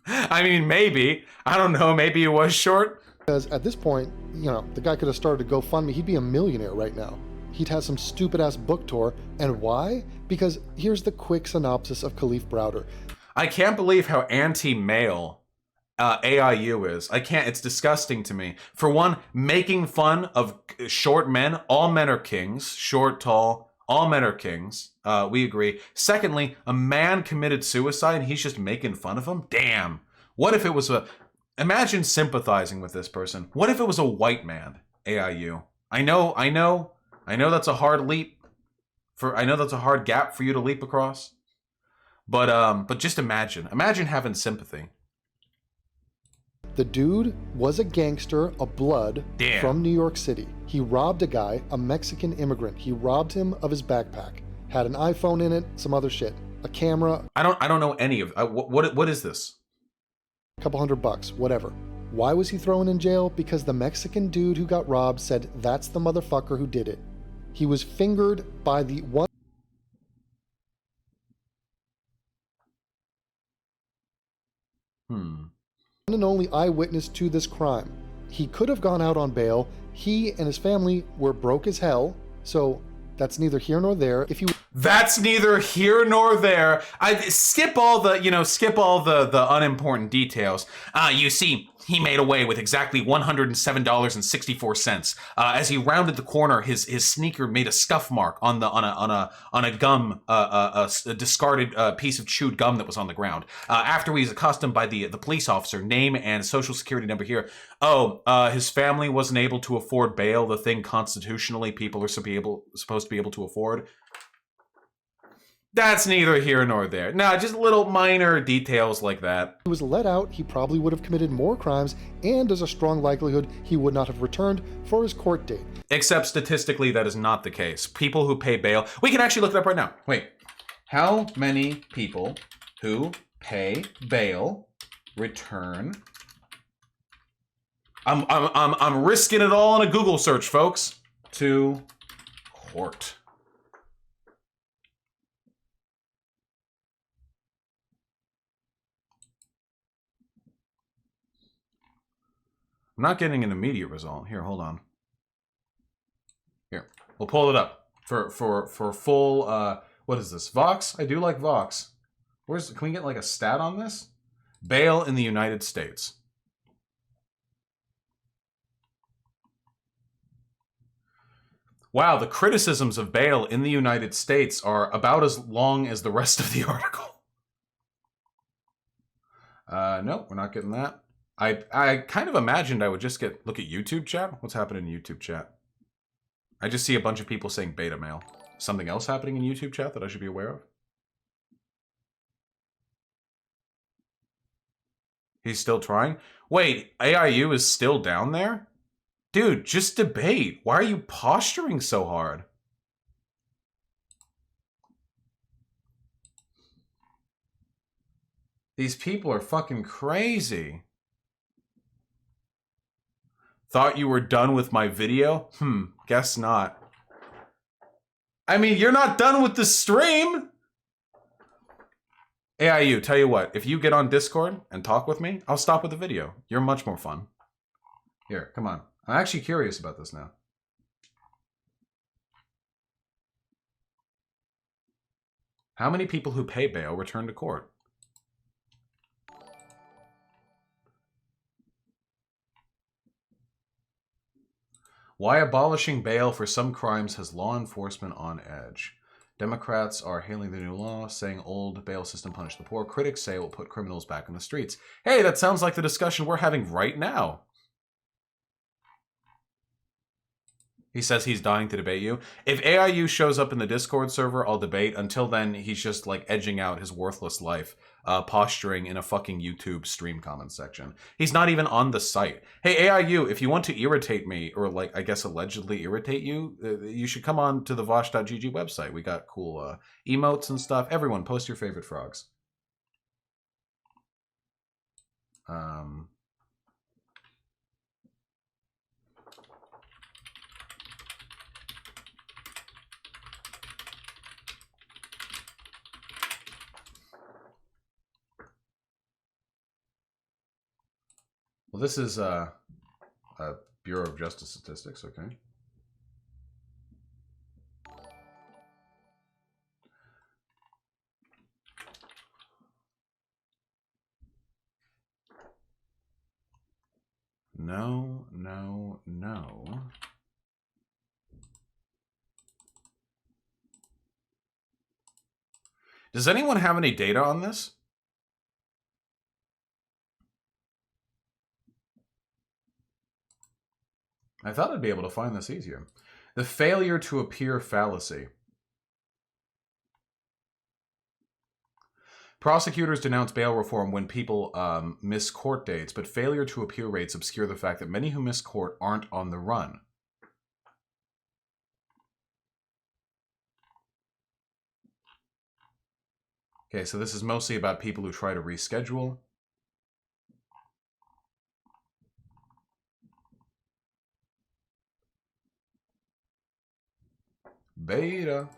S1: I mean, maybe. I don't know. Maybe it was short.
S3: Because at this point, you know, the guy could have started a GoFundMe. He'd be a millionaire right now. He'd have some stupid-ass book tour. And why? Because here's the quick synopsis of Khalif Browder.
S1: I can't believe how anti-male AIU is. I can't. It's disgusting to me. For one, making fun of short men. All men are kings. Short, tall. All men are kings. We agree. Secondly, a man committed suicide and he's just making fun of him? Damn. What if it was imagine sympathizing with this person. What if it was a white man? AIU. I know that's a hard leap. I know that's a hard gap for you to leap across. But just imagine having sympathy.
S3: The dude was a gangster, a blood,
S1: Damn.
S3: From New York City. He robbed a guy, a Mexican immigrant. He robbed him of his backpack. Had an iPhone in it, some other shit. A camera.
S1: I don't know any of what is this?
S3: A couple $100, whatever. Why was he thrown in jail? Because the Mexican dude who got robbed said that's the motherfucker who did it. He was fingered by the one. only eyewitness to this crime. He could have gone out on bail. He and his family were broke as hell, so that's neither here nor there. If you
S1: That's neither here nor there. I skip all the, the unimportant details. You see, he made away with exactly $107.64. As he rounded the corner, his sneaker made a scuff mark on a gum, a discarded piece of chewed gum that was on the ground. After he was accosted by the police officer, name and social security number here. His family wasn't able to afford bail, the thing constitutionally people are supposed to be able to afford. That's neither here nor there. No, just little minor details like that.
S3: he was let out, he probably would have committed more crimes, and there's a strong likelihood he would not have returned for his court date.
S1: Except statistically, that is not the case. People who pay bail, we can actually look it up right now. Wait, how many people who pay bail return? I'm risking it all in a Google search, folks. To court. I'm not getting an immediate result. Here, hold on. Here, we'll pull it up for full. What is this? Vox. I do like Vox. Can we get like a stat on this? Bail in the United States. Wow, the criticisms of bail in the United States are about as long as the rest of the article. No, we're not getting that. I kind of imagined I would just look at YouTube chat. What's happening in YouTube chat? I just see a bunch of people saying beta mail. Something else happening in YouTube chat that I should be aware of? He's still trying? Wait, AIU is still down there? Dude, just debate. Why are you posturing so hard? These people are fucking crazy. Thought you were done with my video? Guess not. I mean, you're not done with the stream! AIU, tell you what, if you get on Discord and talk with me, I'll stop with the video. You're much more fun. Here, come on. I'm actually curious about this now. How many people who pay bail return to court? Why abolishing bail for some crimes has law enforcement on edge. Democrats are hailing the new law, saying old bail system punished the poor. Critics say it will put criminals back on the streets. Hey, that sounds like the discussion we're having right now. He says he's dying to debate you. If AIU shows up in the Discord server, I'll debate. Until then, he's just like edging out his worthless life, posturing in a fucking YouTube stream comment section. He's not even on the site. Hey, AIU, if you want to irritate me, or like, I guess allegedly irritate you, you should come on to the vosh.gg website. We got cool emotes and stuff. Everyone, post your favorite frogs. Well, this is a Bureau of Justice Statistics, okay. No, no, no. Does anyone have any data on this? I thought I'd be able to find this easier. The failure to appear fallacy. Prosecutors denounce bail reform when people miss court dates, but failure to appear rates obscure the fact that many who miss court aren't on the run. Okay, so this is mostly about people who try to reschedule. Beta.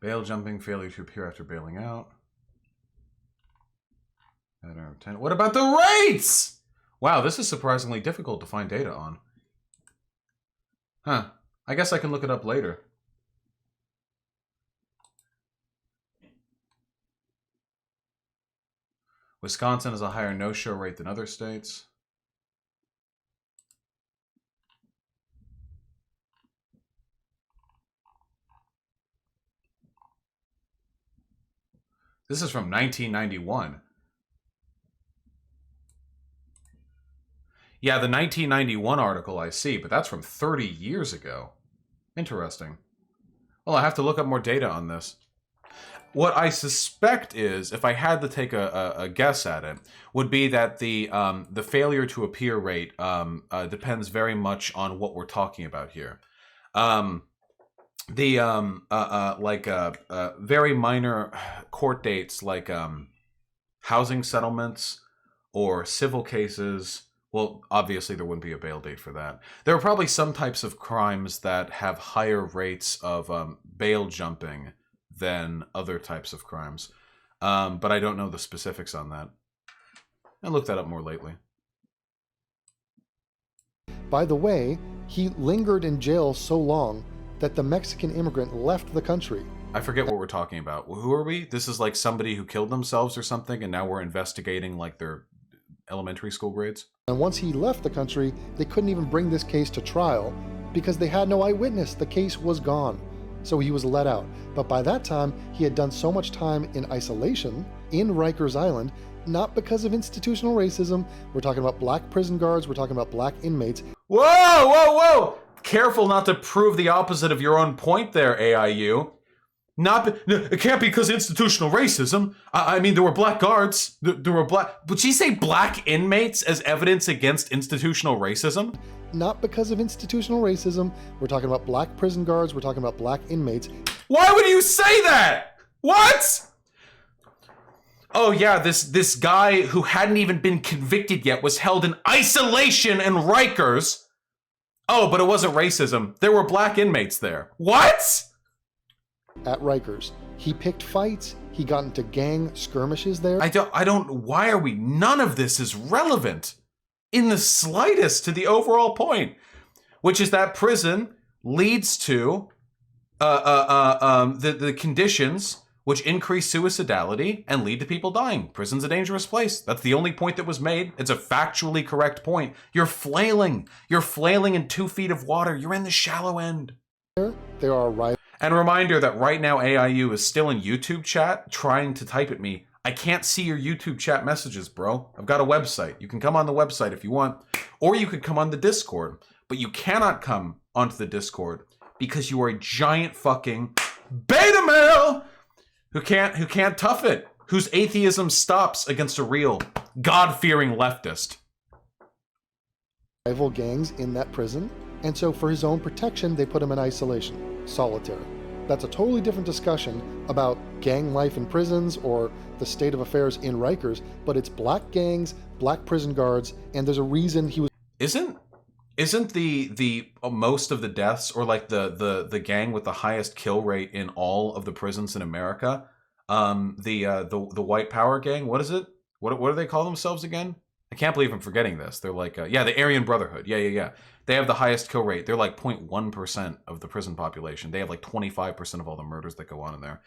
S1: Bail jumping, failure to appear after bailing out. What about the rates? Wow, this is surprisingly difficult to find data on. Huh. I guess I can look it up later. Wisconsin has a higher no-show rate than other states. This is from 1991. Yeah, the 1991 article I see, but that's from 30 years ago. Interesting. Well, I have to look up more data on this. What I suspect is, if I had to take a guess at it, would be that the failure to appear rate depends very much on what we're talking about here. Very minor court dates like housing settlements or civil cases. Well, obviously there wouldn't be a bail date for that. There are probably some types of crimes that have higher rates of bail jumping than other types of crimes. But I don't know the specifics on that. I'll look that up more lately.
S3: By the way, he lingered in jail so long that the Mexican immigrant left the country.
S1: I forget what we're talking about. Who are we? This is like somebody who killed themselves or something, and now we're investigating like their elementary school grades?
S3: And once he left the country, they couldn't even bring this case to trial because they had no eyewitness. The case was gone. So he was let out. But by that time, he had done so much time in isolation in Rikers Island, not because of institutional racism. We're talking about black prison guards. We're talking about black inmates.
S1: Whoa, whoa, whoa! Careful not to prove the opposite of your own point there, AIU. It can't be because of institutional racism. I mean, there were black guards. There were black... Would she say black inmates as evidence against institutional racism?
S3: Not because of institutional racism. We're talking about black prison guards. We're talking about black inmates.
S1: Why would you say that? What? Oh yeah, this guy who hadn't even been convicted yet was held in isolation in Rikers. Oh, but it wasn't racism. There were black inmates there. What?
S3: At Rikers. He picked fights. He got into gang skirmishes there.
S1: Why are we, none of this is relevant in the slightest to the overall point, which is that prison leads to the conditions which increase suicidality and lead to people dying. Prison's a dangerous place. That's the only point that was made. It's a factually correct point. You're flailing. You're flailing in 2 feet of water. You're in the shallow end.
S3: There are rivals.
S1: And a reminder that right now AIU is still in YouTube chat trying to type at me. I can't see your YouTube chat messages, bro. I've got a website. You can come on the website if you want, or you could come on the Discord, but you cannot come onto the Discord because you are a giant fucking beta male who can't tough it, whose atheism stops against a real God-fearing leftist.
S3: Rival gangs in that prison, and so for his own protection, they put him in isolation. Solitary. That's a totally different discussion about gang life in prisons or the state of affairs in Rikers, but it's black gangs, black prison guards, and there's a reason he was...
S1: Isn't the most of the deaths, or like the gang with the highest kill rate in all of the prisons in America, the white power gang? What is it? What do they call themselves again? I can't believe I'm forgetting this. They're like, the Aryan Brotherhood. Yeah. They have the highest kill rate. They're like 0.1% of the prison population. They have like 25% of all the murders that go on in there.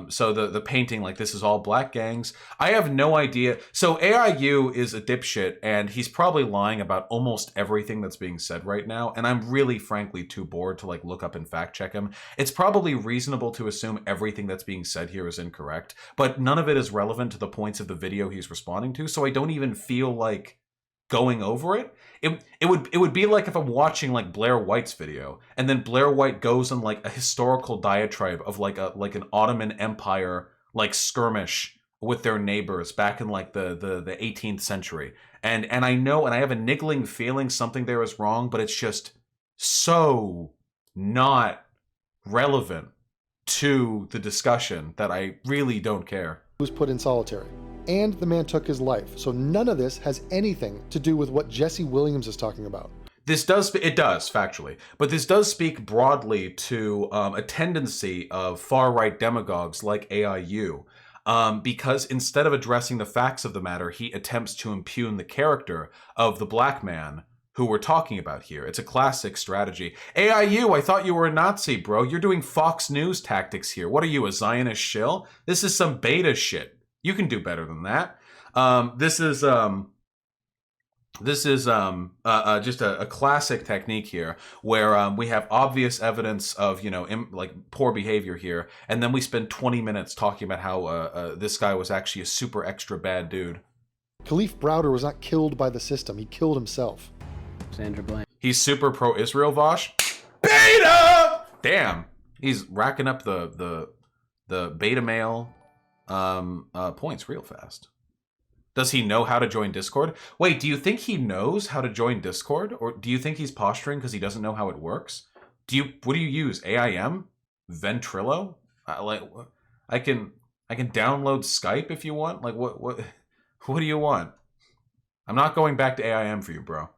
S1: So the painting, like, this is all black gangs. I have no idea. So AIU is a dipshit, and he's probably lying about almost everything that's being said right now. And I'm really, frankly, too bored to like look up and fact check him. It's probably reasonable to assume everything that's being said here is incorrect, but none of it is relevant to the points of the video he's responding to. So I don't even feel like going over it. It would be like if I'm watching like Blair White's video, and then Blair White goes on like a historical diatribe of like an Ottoman Empire like skirmish with their neighbors back in like the 18th century. And I know, and I have a niggling feeling something there is wrong, but it's just so not relevant to the discussion that I really don't care.
S3: was put in solitary. And the man took his life. So none of this has anything to do with what Jesse Williams is talking about.
S1: This does, it does, factually, but this does speak broadly to a tendency of far-right demagogues like AIU, because instead of addressing the facts of the matter, he attempts to impugn the character of the black man who we're talking about here. It's a classic strategy. AIU, I thought you were a Nazi, bro. You're doing Fox News tactics here. What are you, a Zionist shill? This is some beta shit. You can do better than that. This is just a classic technique here, where we have obvious evidence of, like poor behavior here, and then we spend 20 minutes talking about how this guy was actually a super extra bad dude.
S3: Khalif Browder was not killed by the system. He killed himself.
S2: Sandra Bland.
S1: He's super pro-Israel, Vosh. Beta! Damn. He's racking up the beta male points real fast. Does he know how to join Discord? Wait, do you think he knows how to join Discord? Or do you think he's posturing because he doesn't know how it works? What do you use? AIM? Ventrilo? I can download Skype if you want. Like what do you want? I'm not going back to AIM for you, bro.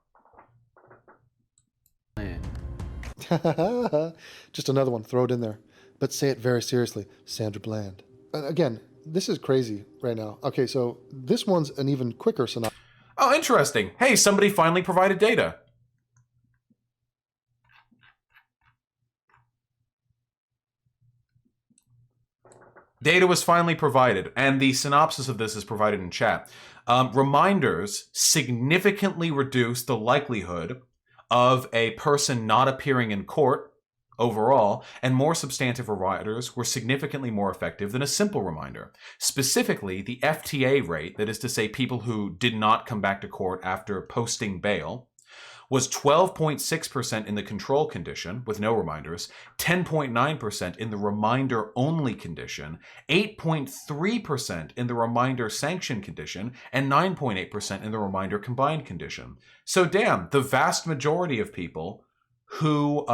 S3: Just another one, throw it in there. But say it very seriously, Sandra Bland. Again, this is crazy right now. Okay, so this one's an even quicker synopsis.
S1: Oh, interesting. Hey, somebody finally provided data. Data was finally provided, and the synopsis of this is provided in chat. Reminders significantly reduce the likelihood of a person not appearing in court overall, and more substantive reminders were significantly more effective than a simple reminder. Specifically, the FTA rate, that is to say people who did not come back to court after posting bail, was 12.6% in the control condition with no reminders, 10.9% in the reminder-only condition, 8.3% in the reminder sanction condition, and 9.8% in the reminder combined condition. So damn, the vast majority of people who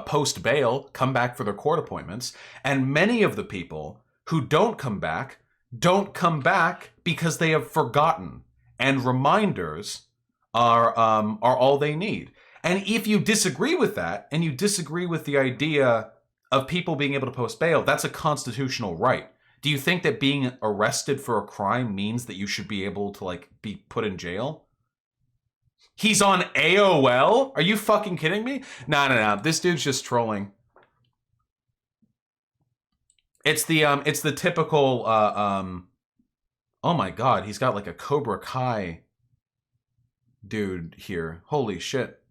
S1: post bail come back for their court appointments, and many of the people who don't come back because they have forgotten, and reminders are all they need. And if you disagree with that, and you disagree with the idea of people being able to post bail, that's a constitutional right. Do you think that being arrested for a crime means that you should be able to be put in jail? He's on AOL? Are you fucking kidding me? No. This dude's just trolling. It's the typical oh my god, he's got like a Cobra Kai dude here. Holy shit.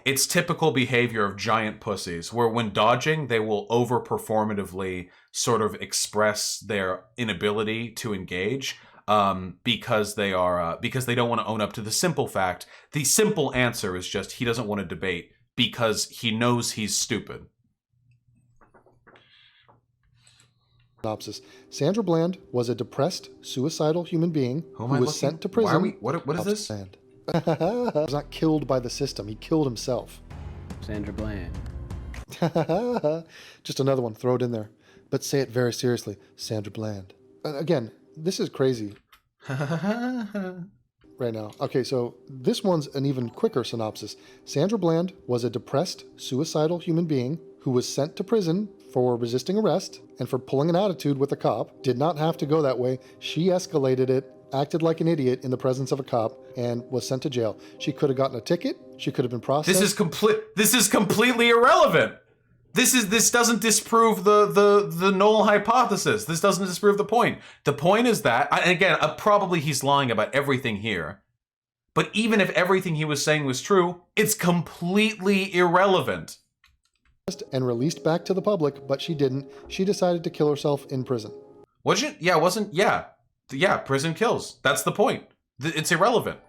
S1: It's typical behavior of giant pussies, where when dodging, they will over-performatively sort of express their inability to engage, because they don't want to own up to the simple fact. The simple answer is just he doesn't want to debate because he knows he's stupid.
S3: Synopsis. Sandra Bland was a depressed, suicidal human being who was sent to prison.
S1: What is this?
S3: Bland. Was not killed by the system. He killed himself.
S2: Sandra Bland.
S3: Just another one, throw it in there. But say it very seriously, Sandra Bland. Again, this is crazy right now. Okay, so this one's an even quicker synopsis. Sandra Bland was a depressed, suicidal human being who was sent to prison for resisting arrest and for pulling an attitude with a cop. Did not have to go that way. She escalated it, acted like an idiot in the presence of a cop, and was sent to jail. She could have gotten a ticket. She could have been processed.
S1: This is completely irrelevant. This doesn't disprove the null hypothesis. This doesn't disprove the point. The point is that, and again, probably he's lying about everything here, but even if everything he was saying was true, it's completely irrelevant.
S3: And released back to the public, but she didn't. She decided to kill herself in prison.
S1: Yeah, prison kills. That's the point. It's irrelevant.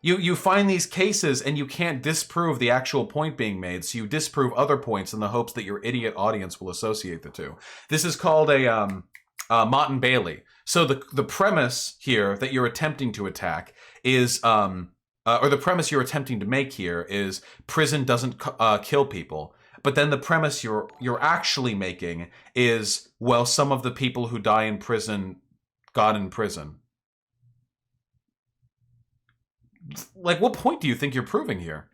S1: You find these cases and you can't disprove the actual point being made, so you disprove other points in the hopes that your idiot audience will associate the two. This is called a Mott and Bailey. So the premise here that you're attempting to attack is, or the premise you're attempting to make here is prison doesn't kill people. But then the premise you're actually making is, well, some of the people who die in prison got in prison. Like, what point do you think you're proving here?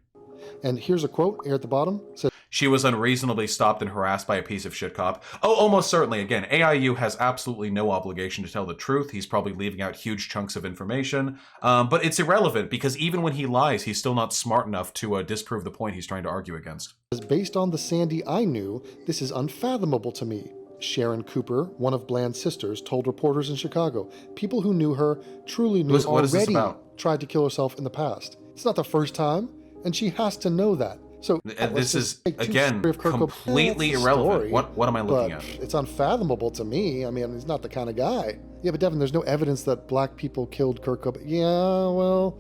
S3: And here's a quote here at the bottom. It says,
S1: She was unreasonably stopped and harassed by a piece of shit cop. Oh, almost certainly. Again, AIU has absolutely no obligation to tell the truth. He's probably leaving out huge chunks of information. But it's irrelevant because even when he lies, he's still not smart enough to disprove the point he's trying to argue against.
S3: based on the Sandy I knew, this is unfathomable to me. Sharon Cooper, one of Bland's sisters, told reporters in Chicago, people who knew her truly knew
S1: What is this
S3: already
S1: about?
S3: tried to kill herself in the past. It's not the first time, and she has to know that. So
S1: This is, again, completely irrelevant. What am I looking at?
S3: It's unfathomable to me. I mean, he's not the kind of guy. Yeah, but Devin, there's no evidence that black people killed Kurt Cobain. Yeah, well,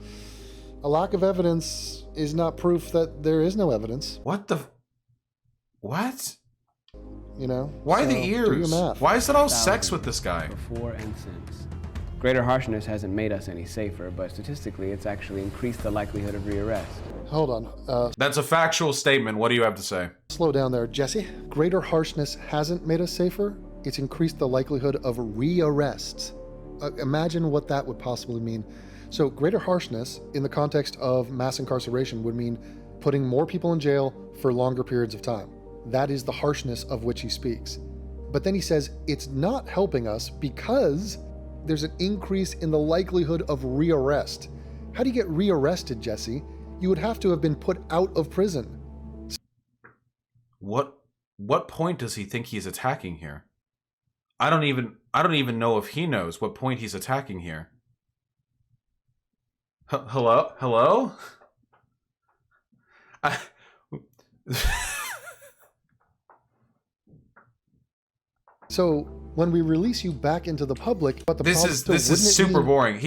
S3: a lack of evidence is not proof that there is no evidence.
S1: What?
S3: You know?
S1: Why
S3: So,
S1: the
S3: do your
S1: ears?
S3: math.
S1: Why is it all sex with this guy?
S2: Before and since. Greater harshness hasn't made us any safer, but statistically it's actually increased the likelihood of rearrest.
S3: Hold on.
S1: That's a factual statement. What do you have to say?
S3: Slow down there, Jesse. Greater harshness hasn't made us safer. It's increased the likelihood of rearrests. Imagine what that would possibly mean. So greater harshness in the context of mass incarceration would mean putting more people in jail for longer periods of time. That is the harshness of which he speaks. But then he says it's not helping us because there's an increase in the likelihood of rearrest. How do you get rearrested, Jesse? You would have to have been put out of prison.
S1: What point does he think he's attacking here? I don't even know if he knows what point he's attacking here. Hello?
S3: So when we release you back into the public, but the
S1: This is super boring.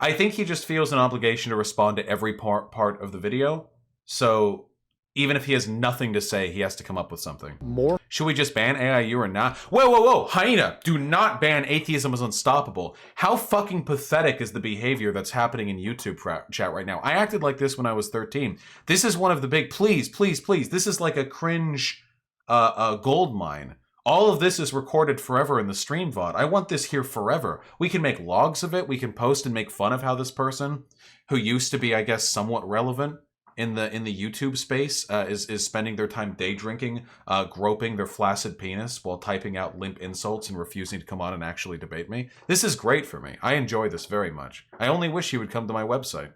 S1: I think he just feels an obligation to respond to every part of the video. So even if he has nothing to say, he has to come up with something.
S3: More.
S1: Should we just ban AIU or not? Whoa, Hyena! Do not ban Atheism is Unstoppable. How fucking pathetic is the behavior that's happening in YouTube chat right now? I acted like this when I was 13. This is one of the big please. This is like a cringe gold mine. All of this is recorded forever in the stream VOD. I want this here forever. We can make logs of it. We can post and make fun of how this person, who used to be, I guess, somewhat relevant in the YouTube space, is spending their time day drinking, groping their flaccid penis while typing out limp insults and refusing to come on and actually debate me. This is great for me. I enjoy this very much. I only wish he would come to my website.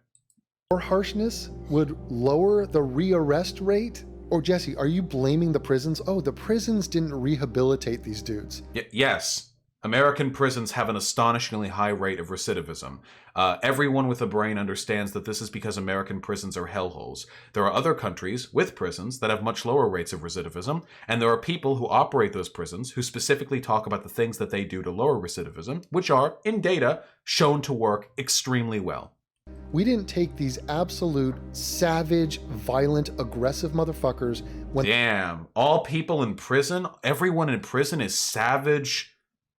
S3: More harshness would lower the rearrest rate? Or Jesse, are you blaming the prisons? Oh, the prisons didn't rehabilitate these dudes.
S1: Yes. American prisons have an astonishingly high rate of recidivism. Everyone with a brain understands that this is because American prisons are hellholes. There are other countries with prisons that have much lower rates of recidivism, and there are people who operate those prisons who specifically talk about the things that they do to lower recidivism, which are, in data, shown to work extremely well.
S3: We didn't take these absolute savage, violent, aggressive motherfuckers when—
S1: Damn. All people in prison, everyone in prison is savage,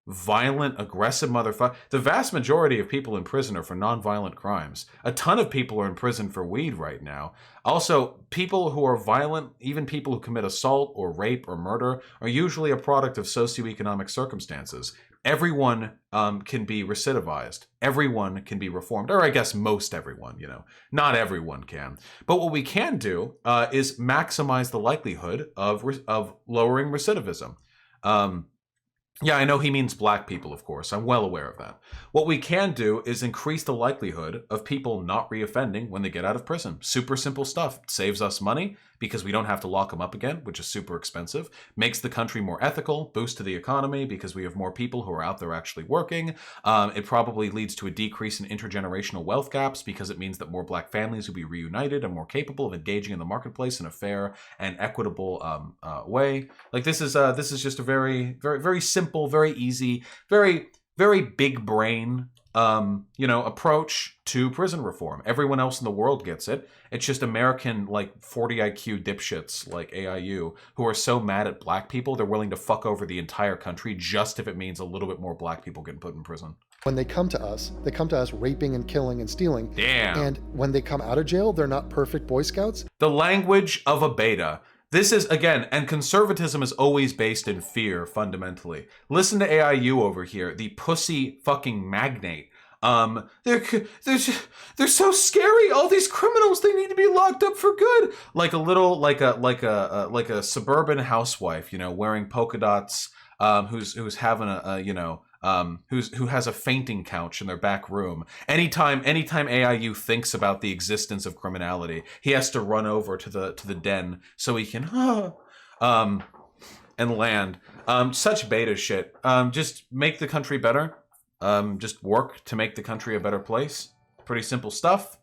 S1: violent, aggressive motherfucker. The vast majority of people in prison are for nonviolent crimes. A ton of people are in prison for weed right now. Also, people who are violent, even people who commit assault or rape or murder, are usually a product of socioeconomic circumstances. Everyone can be recidivized. Everyone can be reformed. Or I guess most everyone, you know. Not everyone can. But what we can do is maximize the likelihood of lowering recidivism. Yeah, I know he means black people, of course. I'm well aware of that. What we can do is increase the likelihood of people not reoffending when they get out of prison. Super simple stuff. It saves us money because we don't have to lock them up again, which is super expensive. Makes the country more ethical, boost to the economy because we have more people who are out there actually working. It probably leads to a decrease in intergenerational wealth gaps because it means that more black families will be reunited and more capable of engaging in the marketplace in a fair and equitable way. Like this is just a very, very, very simple, very easy, very, very big brain approach to prison reform. Everyone else in the world gets it. It's just American, 40 IQ dipshits like AIU who are so mad at black people, they're willing to fuck over the entire country just if it means a little bit more black people getting put in prison.
S3: When they come to us raping and killing and stealing.
S1: Damn.
S3: And when they come out of jail, they're not perfect Boy Scouts.
S1: The language of a beta. This is, again, and conservatism is always based in fear, fundamentally. Listen to AIU over here, the pussy fucking magnate. They're so scary. All these criminals, they need to be locked up for good. Like a suburban housewife, you know, wearing polka dots, who's having who has a fainting couch in their back room. Anytime AIU thinks about the existence of criminality, he has to run over to the den so he can and land. Such beta shit. Just make the country better. Just work to make the country a better place. Pretty simple stuff.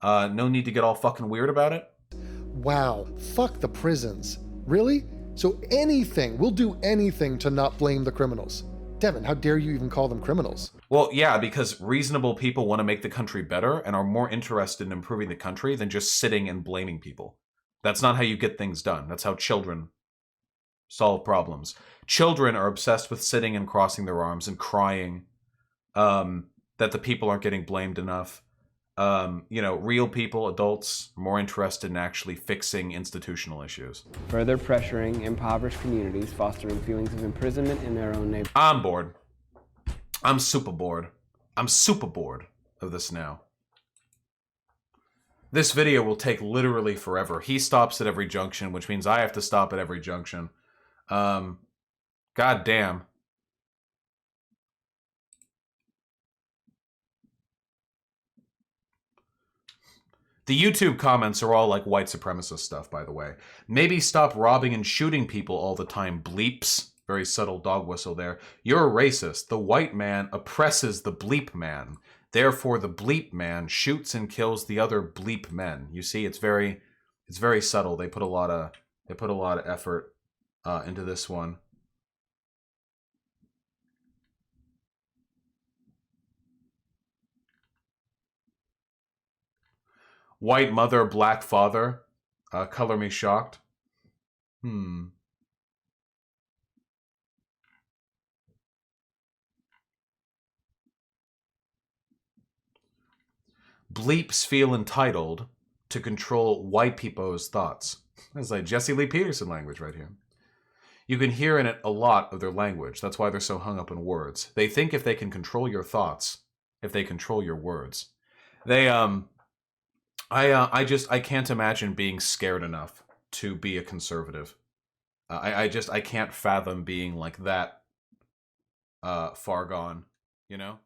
S1: No need to get all fucking weird about it.
S3: Wow, fuck the prisons. Really? So we'll do anything to not blame the criminals. Devin, how dare you even call them criminals?
S1: Well, yeah, because reasonable people want to make the country better and are more interested in improving the country than just sitting and blaming people. That's not how you get things done. That's how children solve problems. Children are obsessed with sitting and crossing their arms and crying that the people aren't getting blamed enough. Real people, adults, are more interested in actually fixing institutional issues.
S2: Further pressuring impoverished communities, fostering feelings of imprisonment in their own neighborhood.
S1: I'm bored. I'm super bored. I'm super bored of this now. This video will take literally forever. He stops at every junction, which means I have to stop at every junction. God damn. The YouTube comments are all like white supremacist stuff, by the way. Maybe stop robbing and shooting people all the time, bleeps. Very subtle dog whistle there. You're a racist. The white man oppresses the bleep man. Therefore, the bleep man shoots and kills the other bleep men. You see, it's very subtle. They put a lot of effort into this one. White mother, black father. Color me shocked. Bleeps feel entitled to control white people's thoughts. That's like Jesse Lee Peterson language right here. You can hear in it a lot of their language. That's why they're so hung up in words. They think if they can control your thoughts, if they control your words. They, I can't imagine being scared enough to be a conservative. I can't fathom being like that far gone, you know?